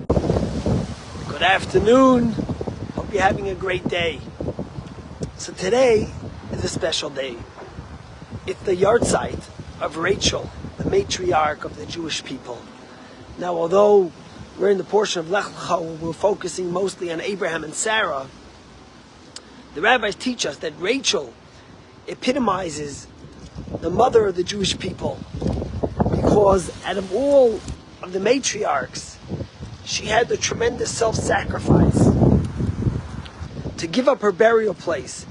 Good afternoon. Hope you're having a great day. So today is a special day. It's the Yartzeit of Rachel, the matriarch of the Jewish people. Now, although we're in the portion of Lech Lecha where we're focusing mostly on Abraham and Sarah, the rabbis teach us that Rachel epitomizes the mother of the Jewish people, because out of all of the matriarchs, she had the tremendous self-sacrifice to give up her burial place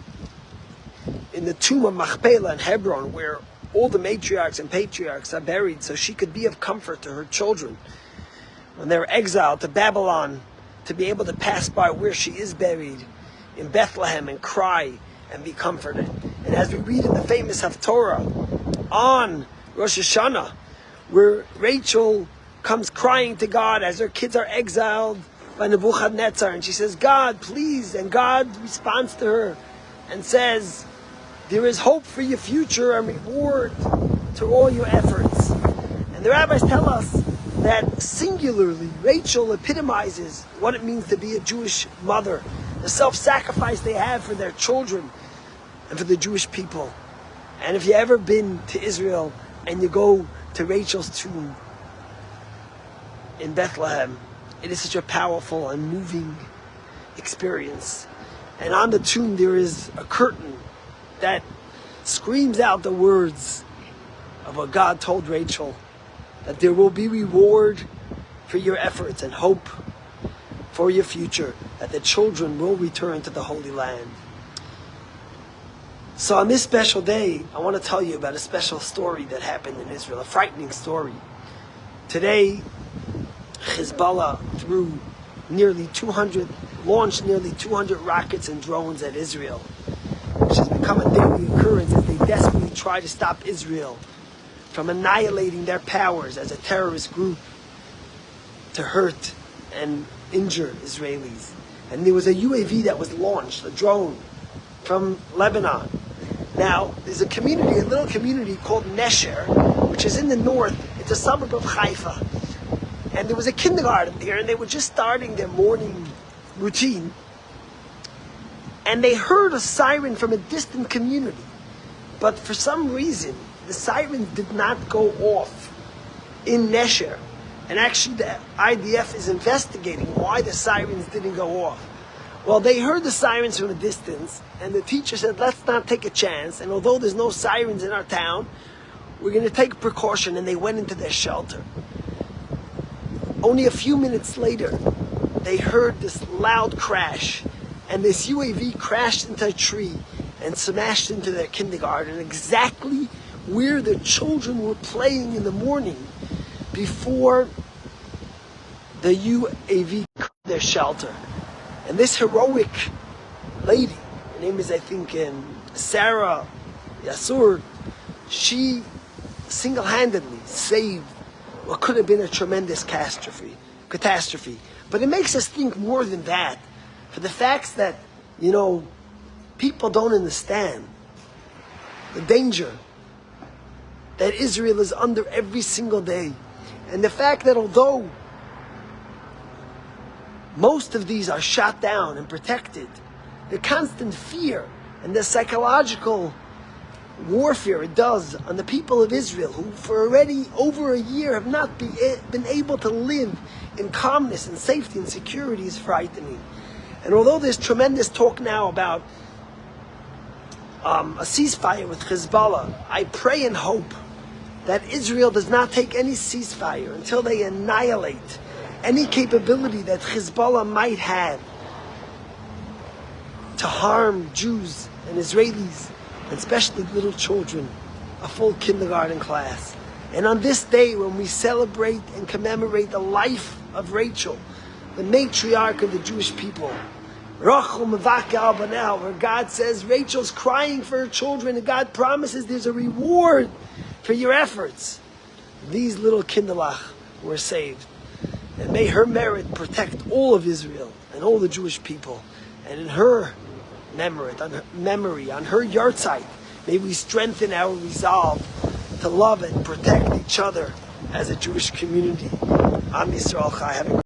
in the tomb of Machpelah in Hebron, where all the matriarchs and patriarchs are buried, so she could be of comfort to her children when they're exiled to Babylon, to be able to pass by where she is buried in Bethlehem and cry and be comforted. And as we read in the famous Haftorah on Rosh Hashanah, where Rachel comes crying to God as her kids are exiled by Nebuchadnezzar, and she says, "God, please," and God responds to her and says, "There is hope for your future and reward to all your efforts." And the rabbis tell us that singularly Rachel epitomizes what it means to be a Jewish mother, the self-sacrifice they have for their children and for the Jewish people. And if you've ever been to Israel and you go to Rachel's tomb in Bethlehem, it is such a powerful and moving experience. And on the tomb there is a curtain that screams out the words of what God told Rachel, that there will be reward for your efforts and hope for your future, that the children will return to the Holy Land. So on this special day, I want to tell you about a special story that happened in Israel, a frightening story. Today, Hezbollah launched nearly 200 rockets and drones at Israel, which has become a daily occurrence as they desperately try to stop Israel from annihilating their powers as a terrorist group to hurt and injure Israelis. And there was a UAV that was launched, a drone, from Lebanon. Now, there's a little community called Nesher, which is in the north. It's a suburb of Haifa. And there was a kindergarten there, and they were just starting their morning routine. And they heard a siren from a distant community. But for some reason, the sirens did not go off in Nesher. And actually, the IDF is investigating why the sirens didn't go off. Well, they heard the sirens from a distance, and the teacher said, "Let's not take a chance. And although there's no sirens in our town, we're going to take precaution." And they went into their shelter. Only a few minutes later, they heard this loud crash, and this UAV crashed into a tree and smashed into their kindergarten, exactly where the children were playing in the morning before the UAV cut their shelter. And this heroic lady, her name is, I think, Sarah Yasur, she single-handedly saved what could have been a tremendous catastrophe. But it makes us think more than that, for the facts that, people don't understand the danger that Israel is under every single day. And the fact that although most of these are shot down and protected, the constant fear and the psychological warfare it does on the people of Israel, who for already over a year have not been able to live in calmness and safety and security, is frightening. And although there's tremendous talk now about a ceasefire with Hezbollah, I pray and hope that Israel does not take any ceasefire until they annihilate any capability that Hezbollah might have to harm Jews and Israelis, and especially little children, a full kindergarten class. And on this day, when we celebrate and commemorate the life of Rachel, the matriarch of the Jewish people, Rachel Mevake al Banel, where God says Rachel's crying for her children, and God promises there's a reward for your efforts. These little kinderlach were saved. And may her merit protect all of Israel and all the Jewish people. And in her memory, on her Yartzeit, may we strengthen our resolve to love and protect each other as a Jewish community. Am Yisrael Chai.